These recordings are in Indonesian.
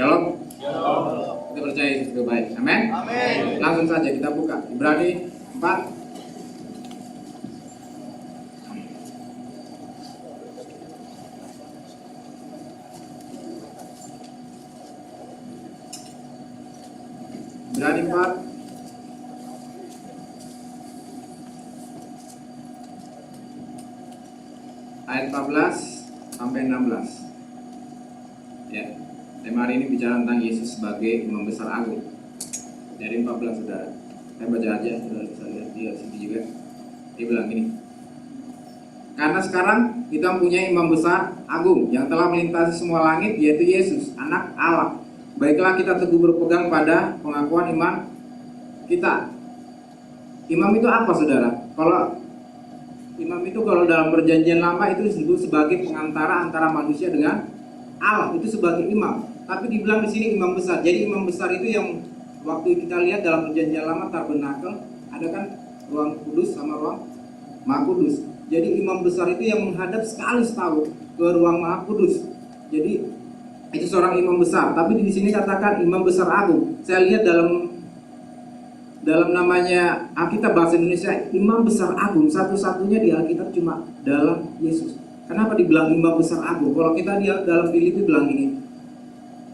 Shalom. Kita percaya Yesus itu baik. Amin. Langsung saja kita buka Ibrani 4. Ibrani 4 ayat 14 sampai 16. Ya. Tema hari ini bicara tentang Yesus sebagai imam besar agung. Dari 14, saudara. Saya baca aja, saudara bisa lihat di sini juga. Dia bilang gini. Karena sekarang kita mempunyai imam besar agung yang telah melintasi semua langit, yaitu Yesus, anak Allah. Baiklah kita teguh berpegang pada pengakuan iman kita. Imam itu apa, saudara? Kalau imam itu dalam perjanjian lama itu disebut sebagai pengantara antara manusia dengan Allah, itu sebagai imam. Tapi dibilang di sini imam besar. Jadi imam besar itu yang waktu kita lihat dalam perjanjian lama tabernakel, ada kan ruang kudus sama ruang maha kudus. Jadi imam besar itu yang menghadap sekali setahun ke ruang maha kudus. Jadi itu seorang imam besar. Tapi di sini katakan imam besar agung. Saya lihat dalam namanya Alkitab bahasa Indonesia, imam besar agung satu-satunya di Alkitab cuma dalam Yesus. Kenapa dibilang imam besar agung? Kalau kita lihat dalam Filipi bilang ini,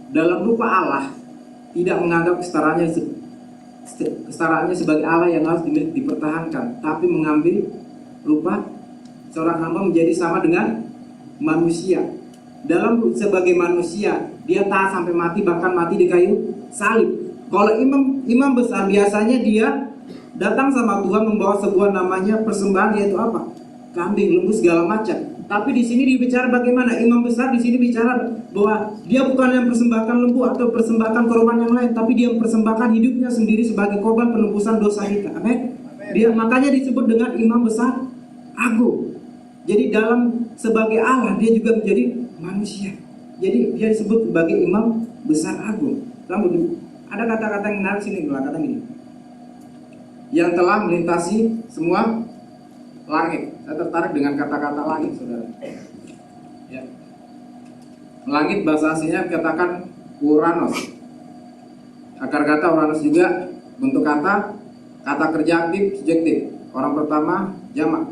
dalam rupa Allah, tidak menganggap kesetaraannya sebagai Allah yang harus dipertahankan, tapi mengambil rupa seorang hamba menjadi sama dengan manusia. Dalam sebagai manusia, dia taat sampai mati, bahkan mati di kayu salib. Kalau imam besar biasanya dia datang sama Tuhan membawa sebuah namanya persembahan, yaitu apa? Kambing, lembu, segala macam. Tapi di sini dibicara bagaimana imam besar di sini bicara bahwa dia bukan yang persembahkan lembu atau persembahkan korban yang lain, tapi dia mempersembahkan hidupnya sendiri sebagai korban penebusan dosa kita. Amin. Dia makanya disebut dengan imam besar agung. Jadi dalam sebagai Allah dia juga menjadi manusia. Jadi dia disebut sebagai imam besar agung. Lalu ada kata-kata yang menarik sini, kata gini. Yang telah melintasi semua langit. Saya tertarik dengan kata-kata langit, saudara. Ya. Langit bahasa aslinya katakan Uranos. Akar kata Uranos juga bentuk kata kerja aktif subjektif. Orang pertama jamak.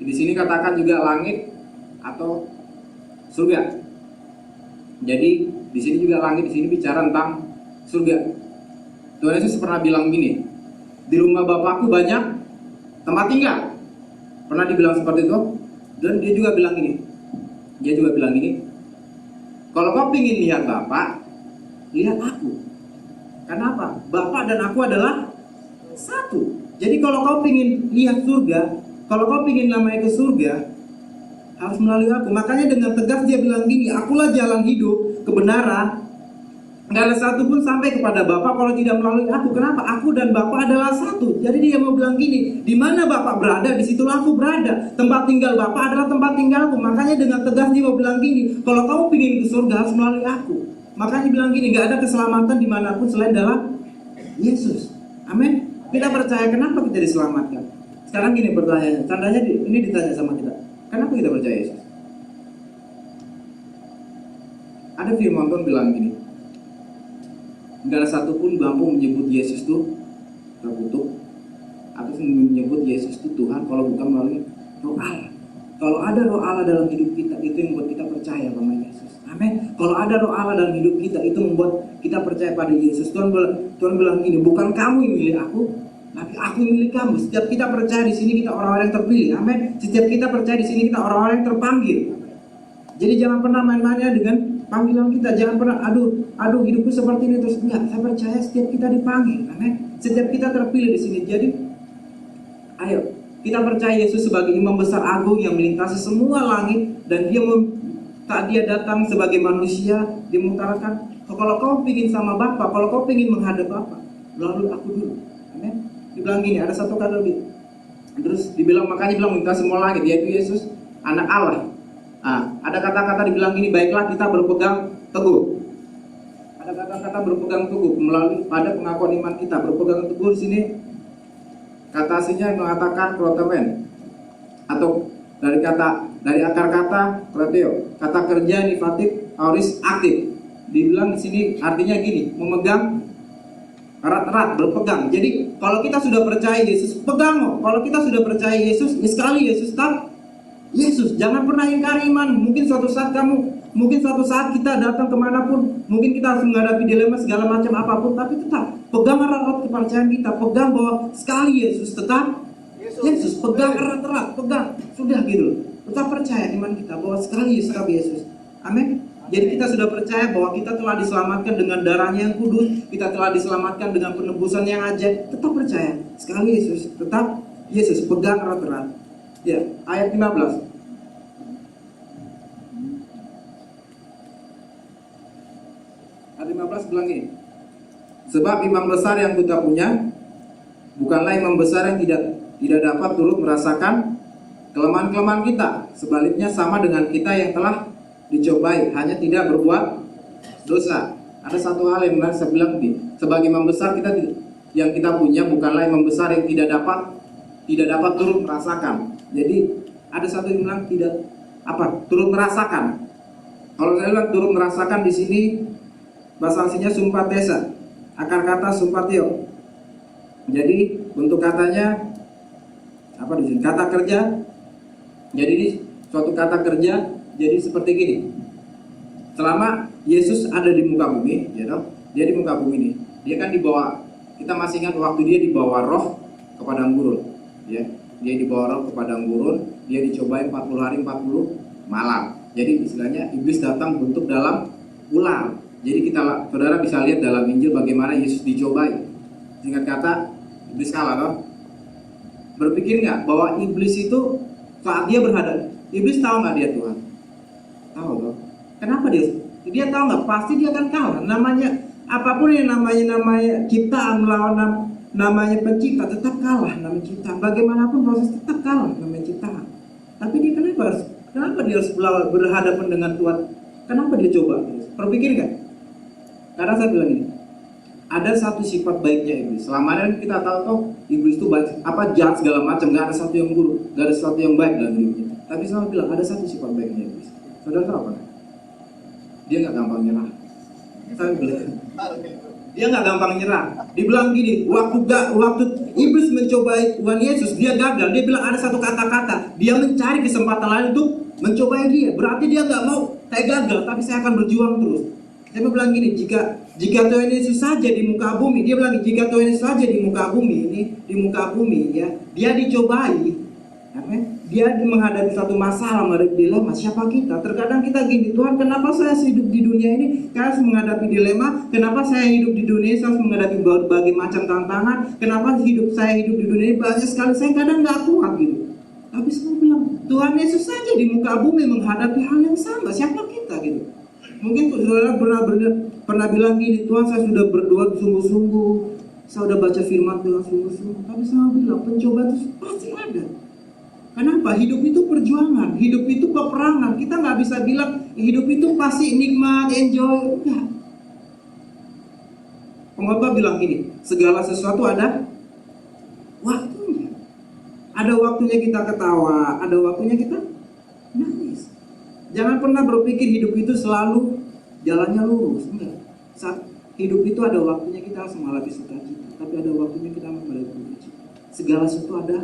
Di sini katakan juga langit atau surga. Jadi di sini juga langit, di sini bicara tentang surga. Tuhan Yesus pernah bilang gini, di rumah Bapakku banyak tempat tinggal. Pernah dibilang seperti itu. Dan dia juga bilang gini, kalau kau ingin lihat Bapak, lihat aku. Kenapa? Bapak dan aku adalah satu. Jadi kalau kau ingin lihat surga, kalau kau ingin namanya ke surga, harus melalui aku. Makanya dengan tegas dia bilang gini, akulah jalan hidup, kebenaran. Nggak ada satu pun sampai kepada Bapa kalau tidak melalui aku. Kenapa? Aku dan Bapa adalah satu. Jadi dia mau bilang gini, di mana Bapa berada, di situlah aku berada. Tempat tinggal Bapa adalah tempat tinggalku. Makanya dengan tegas dia mau bilang gini, kalau kamu ingin ke surga harus melalui aku. Makanya dia bilang gini, nggak ada keselamatan dimanapun selain dalam Yesus. Amin. Kita percaya kenapa kita diselamatkan. Sekarang gini pertanyaannya, tandanya ini ditanya sama kita, kenapa kita percaya Yesus? Ada firman Tuhan bilang gini, nggak ada satupun mampu menyebut Yesus itu terkutuk atau menyebut Yesus itu Tuhan kalau bukan melalui Roh Allah. Kalau ada Roh Allah dalam hidup kita, itu yang membuat kita percaya pada Yesus. Amin. Kalau ada Roh Allah dalam hidup kita, itu membuat kita percaya pada Yesus. Tuhan bilang gini, bukan kamu yang milih aku, tapi aku yang milih kamu. Setiap kita percaya di sini kita orang-orang yang terpilih. Amin. Setiap kita percaya di sini kita orang-orang yang terpanggil. Jadi jangan pernah main-mainnya dengan panggilan kita. Jangan pernah aduh hidupku seperti ini terus. Enggak, saya percaya setiap kita dipanggil. Amin. Setiap kita terpilih di sini. Jadi ayo kita percaya Yesus sebagai imam besar agung yang melintasi semua langit, dan dia datang sebagai manusia. Dia mengutarakan, kalau kau ingin sama Bapa, kalau kau ingin menghadap Bapa, lalu aku dulu. Amin. Dibilang gini, ada satu kata lebih. Terus makanya dibilang melintasi semua langit, yaitu Yesus anak Allah. Ada kata-kata dibilang gini, baiklah kita berpegang teguh. Ada kata-kata berpegang teguh melalui pada pengakuan iman kita. Berpegang teguh di sini kata aslinya mengatakan protemen, atau dari akar kata proteo, kata kerja nifatif auris aktif. Dibilang di sini artinya gini, memegang erat-erat, berpegang. Jadi kalau kita sudah percaya Yesus, pegang loh. Kalau kita sudah percaya Yesus, ya sekali Yesus tak Yesus, jangan pernah ingkari iman. Mungkin suatu saat kita datang kemanapun, mungkin kita harus menghadapi dilema segala macam apapun, tapi tetap pegang erat-erat kepercayaan kita, pegang bahwa sekali Yesus tetap Yesus, pegang erat-erat, pegang, sudah gitu. Tetap percaya iman kita bahwa sekali Yesus tetap Yesus. Amin. Jadi kita sudah percaya bahwa kita telah diselamatkan dengan darahnya yang kudus, kita telah diselamatkan dengan penebusan yang ajaib. Tetap percaya sekali Yesus, tetap Yesus, pegang erat-erat. Ya, ayat 15. Ayat 15 bilang ini. Sebab imam besar yang kita punya bukanlah imam besar yang tidak dapat turut merasakan kelemahan-kelemahan kita. Sebaliknya sama dengan kita yang telah dicobai, hanya tidak berbuat dosa. Ada satu hal yang menarik, saya bilang begini, sebagai imam besar yang kita punya bukanlah imam besar yang tidak dapat turut merasakan. Jadi ada satu yang bilang turut merasakan. Kalau saya bilang turut merasakan di sini bahasa aslinya sumpatesa, akar kata sumpatio. Jadi bentuk katanya di sini? Kata kerja. Jadi ini suatu kata kerja. Jadi seperti gini. Selama Yesus ada di muka bumi, dia di muka bumi ini, dia kan dibawa. Kita masih ingat waktu dia dibawa roh ke padang gurun, ya. Dia dibawa roh ke padang gurun, dia dicobai 40 hari 40 malam. Jadi istilahnya iblis datang bentuk dalam ular. Jadi saudara bisa lihat dalam Injil bagaimana Yesus dicobai. Singkat kata, iblis kalah, toh. Berpikir nggak bahwa iblis itu saat dia berhadapan, iblis tahu nggak dia Tuhan? Tahu loh. Kenapa dia tahu nggak? Pasti dia akan kalah. Namanya apapun yang namanya ciptaan melawan namanya pencipta, tetap kalah namanya ciptaan. Bagaimanapun proses tetap kalah namanya ciptaan. Tapi dia kenapa dia harus berhadapan dengan Tuhan? Kenapa dia coba? Berpikir nggak? Karena saya bilang ini, ada satu sifat baiknya iblis. Selama ini kita tahu iblis itu jahat segala macam, nggak ada satu yang buruk, nggak ada satu yang baik dalam hidupnya. Tapi saya bilang ada satu sifat baiknya iblis. Saudara tahu apa? Dia nggak gampang nyerah. Saya bilang, dia nggak gampang nyerah. Dibilang gini, waktu iblis mencobai Tuhan Yesus, dia gagal. Dia bilang ada satu kata-kata, dia mencari kesempatan lain untuk mencobai dia. Berarti dia nggak mau, saya gagal, tapi saya akan berjuang terus. Saya bilang gini, jika Tuhan Yesus saja di muka bumi, dia bilang jika Tuhan Yesus saja di muka bumi ya, dia dicobai, dia menghadapi satu masalah, menghadapi dilema. Siapa kita? Terkadang kita gini, Tuhan kenapa saya hidup di dunia ini? Saya harus menghadapi dilema. Kenapa saya hidup di dunia ini? Saya harus menghadapi berbagai macam tantangan. Kenapa saya hidup di dunia ini? Banyak sekali saya kadang nggak kuat gitu. Tapi saya bilang, Tuhan Yesus saja di muka bumi menghadapi hal yang sama. Siapa kita gitu? Mungkin saudara pernah bilang gini, Tuhan saya sudah berdoa sungguh-sungguh, saya sudah baca firman Tuhan sungguh-sungguh, tapi saya bilang pencobaan itu pasti ada. Kenapa? Hidup itu perjuangan, hidup itu peperangan. Kita nggak bisa bilang hidup itu pasti nikmat, enjoy. Enggak. Pengkhotbah bilang gini, segala sesuatu ada waktunya. Ada waktunya kita ketawa, ada waktunya kita nangis. Jangan pernah berpikir hidup itu selalu jalannya lurus. Enggak. Saat hidup itu ada waktunya kita harus mengalami sukacita, tapi ada waktunya kita mengalami duka. Segala sesuatu ada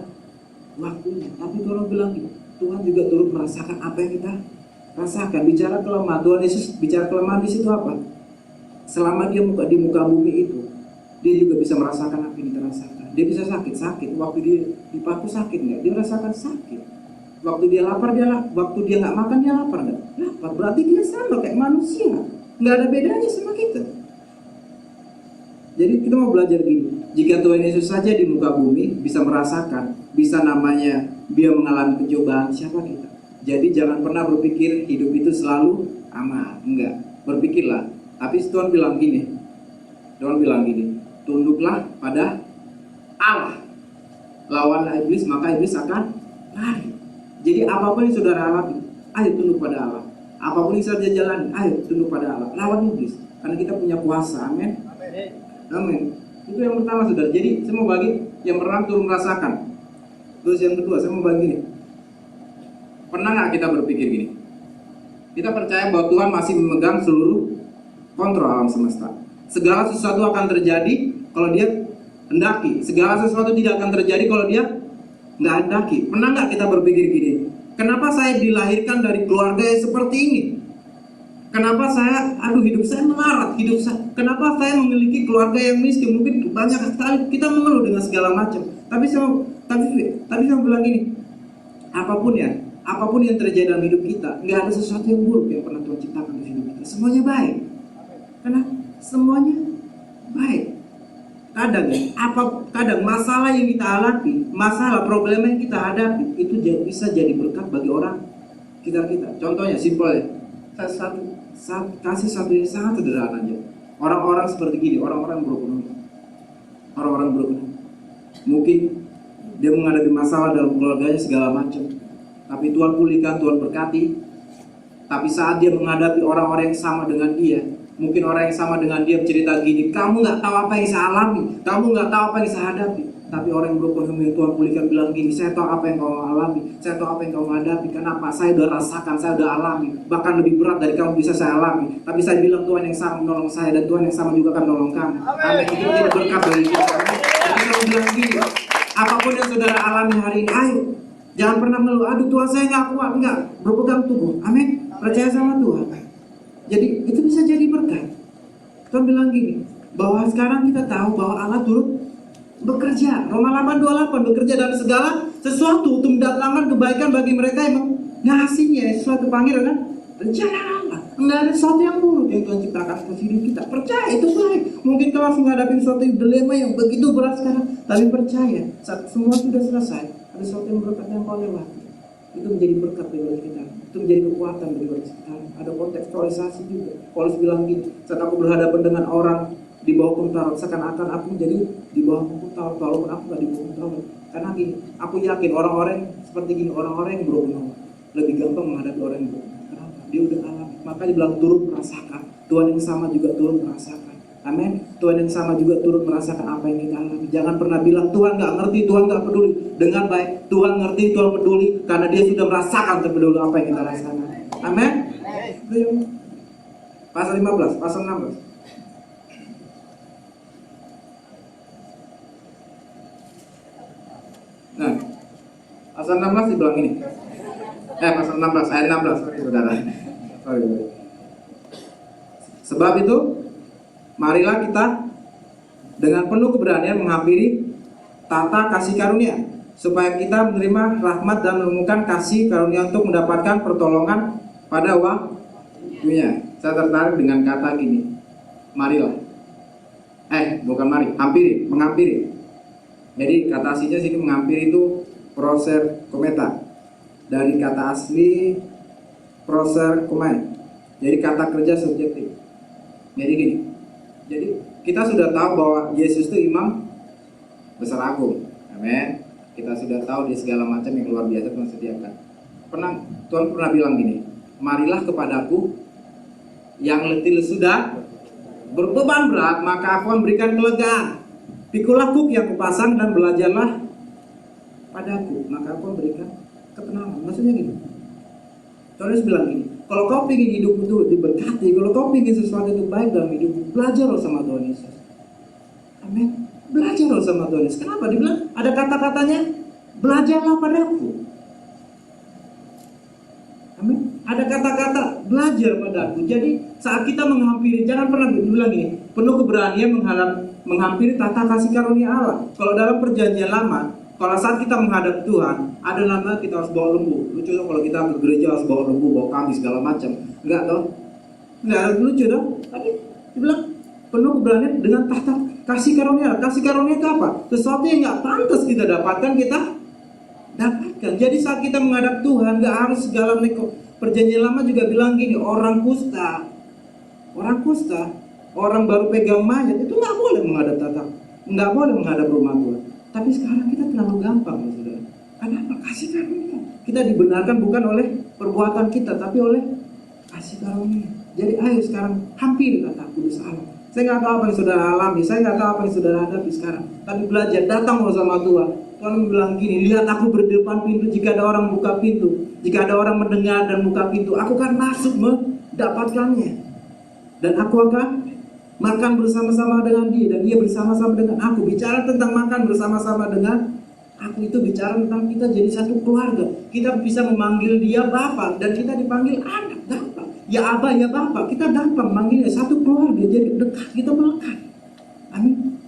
waktunya. Tapi Tuhan bilang gitu, Tuhan juga turut merasakan apa yang kita rasakan. Bicara kelemahan, Tuhan Yesus bicara kelemahan di situ apa? Selama dia di muka bumi itu, dia juga bisa merasakan apa yang kita rasakan. Dia bisa sakit. Waktu dia dipaku sakit nggak? Dia merasakan sakit. Waktu dia lapar waktu dia nggak makan dia lapar nggak? Lapar. Berarti dia sama kayak manusia. Nggak ada bedanya sama kita. Jadi kita mau belajar gini. Jika Tuhan Yesus saja di muka bumi bisa merasakan, bisa namanya dia mengalami pencobaan, siapa kita? Jadi jangan pernah berpikir hidup itu selalu aman. Enggak. Berpikirlah. Tapi Tuhan bilang gini. Tunduklah pada Allah. Lawanlah iblis, maka iblis akan lari. Jadi apapun yang saudara alami, ayo tunduk pada Allah. Apapun yang saudara jalani, ayo tunduk pada Allah. Lawan iblis. Karena kita punya kuasa. Amin. Amin. Itu yang pertama saudara. Jadi saya mau bagi yang pertama turun merasakan. Terus yang kedua saya mau bagi gini. Pernah nggak kita berpikir gini? Kita percaya bahwa Tuhan masih memegang seluruh kontrol alam semesta. Segala sesuatu akan terjadi kalau dia hendaki. Segala sesuatu tidak akan terjadi kalau dia nggak hendaki. Pernah nggak kita berpikir gini, kenapa saya dilahirkan dari keluarga yang seperti ini? Kenapa saya, hidup saya melarat, kenapa saya memiliki keluarga yang miskin? Mungkin banyak sekali kita mengeluh dengan segala macam. Tapi saya bilang gini, apapun yang terjadi dalam hidup kita, nggak ada sesuatu yang buruk yang pernah Tuhan ciptakan di hidup kita. Semuanya baik, karena semuanya baik. Kadang masalah yang kita alami, problema yang kita hadapi, itu bisa jadi berkat bagi orang kita. Contohnya simpel ya. Saya kasih satu yang sangat sederhana aja. Orang-orang seperti gini, orang-orang broken. Mungkin dia menghadapi masalah dalam keluarganya segala macam, tapi Tuhan pulihkan, Tuhan berkati. Tapi saat dia menghadapi orang-orang yang sama dengan dia, mungkin orang yang sama dengan dia cerita gini, kamu nggak tahu apa yang saya alami, kamu nggak tahu apa yang saya hadapi. Tapi orang yang broken yang Tuhan pulihkan bilang gini, saya tahu apa yang kamu alami, saya tahu apa yang kamu hadapi. Kenapa? Saya udah rasakan, saya udah alami. Bahkan lebih berat dari kamu bisa saya alami. Tapi saya bilang Tuhan yang sama menolong saya, dan Tuhan yang sama juga akan menolong kamu. Amin. Itu jadi berkat bagi kita. Jadi saya bilang gini, apapun yang saudara alami hari ini, ayo, jangan pernah mengeluh, aduh Tuhan saya nggak kuat, enggak. Berpegang teguh, amin. Percaya sama Tuhan. Jadi itu bisa jadi berkat. Tuhan bilang gini, bahwa sekarang kita tahu bahwa Allah turut bekerja. Roma 8:28, bekerja dalam segala sesuatu untuk mendatangkan kebaikan bagi mereka yang mengasihinya. Sesuatu panggil kan rencana Allah. Enggak ada sesuatu yang buruk yang Tuhan ciptakan untuk hidup kita. Percaya itu baik. Mungkin kau harus menghadapi suatu dilema yang begitu berat sekarang, tapi percaya saat semua sudah selesai, ada sesuatu yang berkat yang kau lewati. Itu menjadi berkat bagi kita. Itu menjadi kekuatan bagi kita. Ada kontekstualisasi juga. Paulus bilang gini, saat aku berhadapan dengan orang di bawah Taurat, seakan-akan aku menjadi di bawah Taurat, walaupun aku gak di bawah Taurat. Karena gini, aku yakin orang-orang seperti gini, orang-orang yang broken lebih gampang menghadapi orang yang broken. Kenapa? Dia udah alami. Maka dibilang turut merasakan. Tuhan yang sama juga turut merasakan. Amin. Tuhan yang sama juga turut merasakan apa yang kita alami. Jangan pernah bilang Tuhan gak ngerti, Tuhan gak peduli. Dengan baik, Tuhan ngerti, Tuhan peduli, karena dia sudah merasakan terlebih dahulu apa yang kita rasakan. Amin. Pasal 15, pasal 16. Nah, pasal 16 dibilang ini. Pasal 16, ayat 16, saudara. Sebab itu, marilah kita dengan penuh keberanian menghampiri tata kasih karunia, supaya kita menerima rahmat dan menemukan kasih karunia untuk mendapatkan pertolongan pada waktunya. Saya tertarik dengan kata gini, marilah. Bukan mari, hampiri, menghampiri. Jadi kata aslinya sini menghampiri itu proser kometa. Dari kata asli proser komen. Jadi kata kerja subjektif. Jadi gini. Jadi kita sudah tahu bahwa Yesus itu imam besar agung. Amin. Kita sudah tahu di segala macam yang luar biasa Tuhan sediakan. Tuhan pernah bilang gini, marilah kepadaku yang letih sudah berbeban berat, maka aku akan berikan kelegaan. Pikulah kuk yang kupasang dan belajarlah padaku, maka aku berikan ketenangan. Maksudnya gini, Tuhan bilang gini, kalau kau ingin hidup itu diberkati, kalau kau ingin sesuatu itu baik dalam hidup, belajarlah sama Tuhan Yesus. Amin. Belajarlah sama Tuhan Yesus. Kenapa? Dibilang ada kata-katanya, belajarlah padaku. Amin. Ada kata-kata belajar padaku. Jadi saat kita menghampiri, jangan pernah bilang gini, penuh keberanian menghampiri tata kasih karunia Allah. Kalau dalam perjanjian lama, kalau saat kita menghadap Tuhan, ada nama kita harus bawa lembu. Lucu dong kalau kita ke gereja harus bawa lembu, bawa kambing segala macam. Enggak dong? Enggak lucu dong? Tapi dibilang penuh keberanian dengan tata kasih karunia. Kasih karunia itu apa? Sesuatu yang nggak pantas kita dapatkan, kita dapatkan. Jadi saat kita menghadap Tuhan, nggak harus segala perjanjian lama juga bilang gini, orang kusta, orang baru pegang mayat itu nggak boleh menghadap nggak boleh menghadap rumah Tuhan. Tapi sekarang kita terlalu gampang, saudara. Kenapa? Kasih karunia. Kita dibenarkan bukan oleh perbuatan kita, tapi oleh kasih karunia. Jadi ayo sekarang hampiri kata kudus Allah. Saya nggak tahu apa yang saudara alami, saya nggak tahu apa yang saudara hadapi sekarang. Tapi belajar, datang sama Tuhan. Tuhan bilang gini, lihat aku berdepan pintu, jika ada orang buka pintu, jika ada orang mendengar dan buka pintu, aku akan masuk mendapatkannya. Dan aku akan makan bersama-sama dengan dia, dan dia bersama-sama dengan aku. Bicara tentang makan bersama-sama dengan aku itu bicara tentang kita jadi satu keluarga. Kita bisa memanggil dia Bapa, dan kita dipanggil anak, gampang. Ya Aba, ya Bapa, kita gampang manggilnya, satu keluarga, jadi dekat, kita melekat. Amin.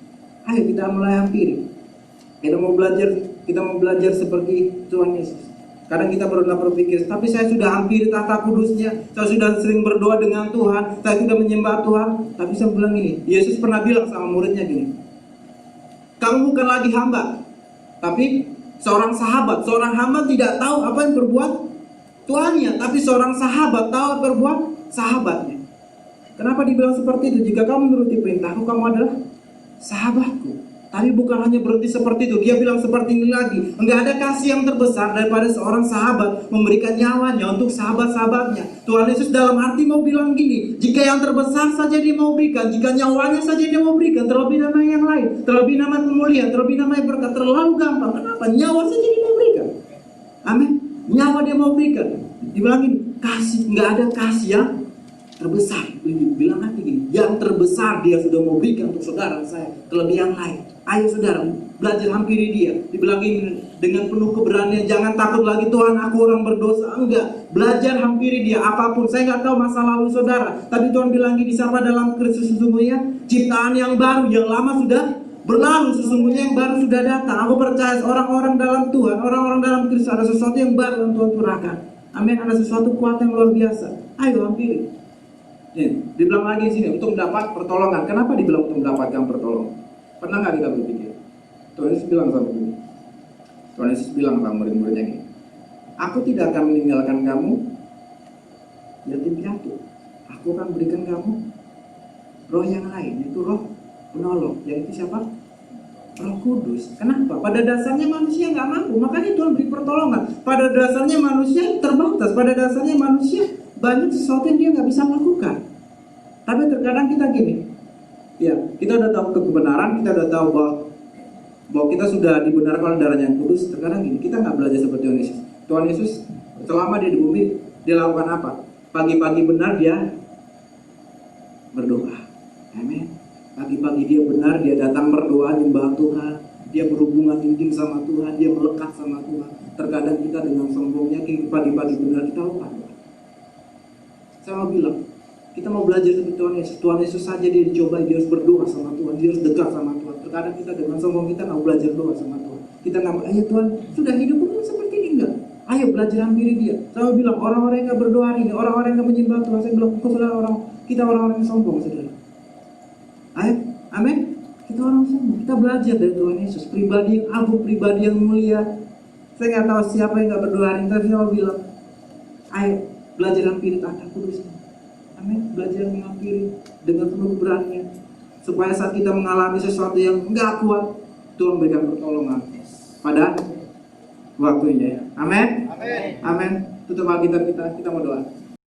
Ayo kita mulai hampiri. Kita mau belajar seperti Tuhan Yesus. Kadang kita berulang berpikir, tapi saya sudah hampiri tahta kudusnya, saya sudah sering berdoa dengan Tuhan, saya sudah menyembah Tuhan. Tapi saya bilang gini, Yesus pernah bilang sama muridnya gini, kamu bukan lagi hamba, tapi seorang sahabat. Seorang hamba tidak tahu apa yang berbuat tuannya, tapi seorang sahabat tahu apa yang berbuat sahabatnya. Kenapa dibilang seperti itu? Jika kamu menuruti perintahku, kamu adalah sahabatku. Tapi bukan hanya berhenti seperti itu. Dia bilang seperti ini lagi, enggak ada kasih yang terbesar daripada seorang sahabat memberikan nyawanya untuk sahabat-sahabatnya. Tuhan Yesus dalam arti mau bilang gini, jika yang terbesar saja dia mau berikan, jika nyawanya saja dia mau berikan, terlebih nama yang lain, terlebih nama kemuliaan, terlebih nama yang berkat, terlalu gampang. Kenapa? Nyawa saja dia mau berikan. Amin. Nyawa dia mau berikan. Dibilang gini, kasih, enggak ada kasih yang terbesar. Bilang hati gini, yang terbesar dia sudah mau berikan untuk saudara saya, terlebih yang lain. Ayo saudara, belajar hampiri dia. Dibilang gini, dengan penuh keberanian, jangan takut lagi Tuhan aku orang berdosa. Enggak, belajar hampiri dia apapun. Saya nggak tahu masa lalu saudara, tapi Tuhan bilang gini, siapa dalam Kristus sesungguhnya ciptaan yang baru, yang lama sudah berlalu, sesungguhnya yang baru sudah datang. Aku percaya orang-orang dalam Tuhan, orang-orang dalam Kristus ada sesuatu yang baru yang Tuhan curahkan. Amin, ada sesuatu kuat yang luar biasa. Ayo hampiri. Dibilang lagi di sini untuk mendapat pertolongan. Kenapa dibilang untuk mendapatkan pertolongan? Pernah nggak kita berpikir? Tuhan Yesus bilang sama ini. Tuhan Yesus bilang sama murid-muridnya ini, aku tidak akan meninggalkan kamu yatim piatu. Aku akan berikan kamu roh yang lain, itu roh penolong, yaitu siapa? Roh Kudus. Kenapa? Pada dasarnya manusia nggak mampu, makanya Tuhan beri pertolongan. Pada dasarnya manusia terbatas, pada dasarnya manusia banyak sesuatu yang dia nggak bisa lakukan. Tapi terkadang kita gini, ya kita udah tahu kebenaran, kita udah tahu bahwa kita sudah dibenarkan oleh darahnya yang kudus. Terkadang gini, kita nggak belajar seperti Tuhan Yesus. Tuhan Yesus selama dia di bumi, dia lakukan apa? Pagi-pagi benar dia berdoa. Amin. Pagi-pagi dia benar, dia datang berdoa, menyembah Tuhan, dia berhubungan intim sama Tuhan, dia melekat sama Tuhan. Terkadang kita dengan sombongnya, pagi-pagi benar kita lupa. Saya mau bilang, kita mau belajar seperti Tuhan Yesus. Tuhan Yesus saja dia dicoba, dia harus berdoa sama Tuhan, dia harus dekat sama Tuhan. Terkadang kita dengan sombong kita nggak belajar doa sama Tuhan. Kita nggak, ayo Tuhan, sudah hidup pun seperti ini enggak? Ayo belajar hampiri dia. Saya mau bilang, orang-orang yang nggak berdoa hari ini, orang-orang yang nggak menyembah Tuhan, saya bilang, kita orang-orang yang sombong, saudara. Ayo, amin. Kita orang sombong. Kita belajar dari Tuhan Yesus, pribadi yang agung, pribadi yang mulia. Saya nggak tahu siapa yang nggak berdoa hari ini, tapi saya mau bilang, ayo belajar hampiri tahta kudusnya. Amin. Belajar menghampiri dengan penuh keberanian, supaya saat kita mengalami sesuatu yang enggak kuat, Tuhan berikan pertolongan pada waktunya. Amin. Amin. Tutup Alkitab kita mau doa.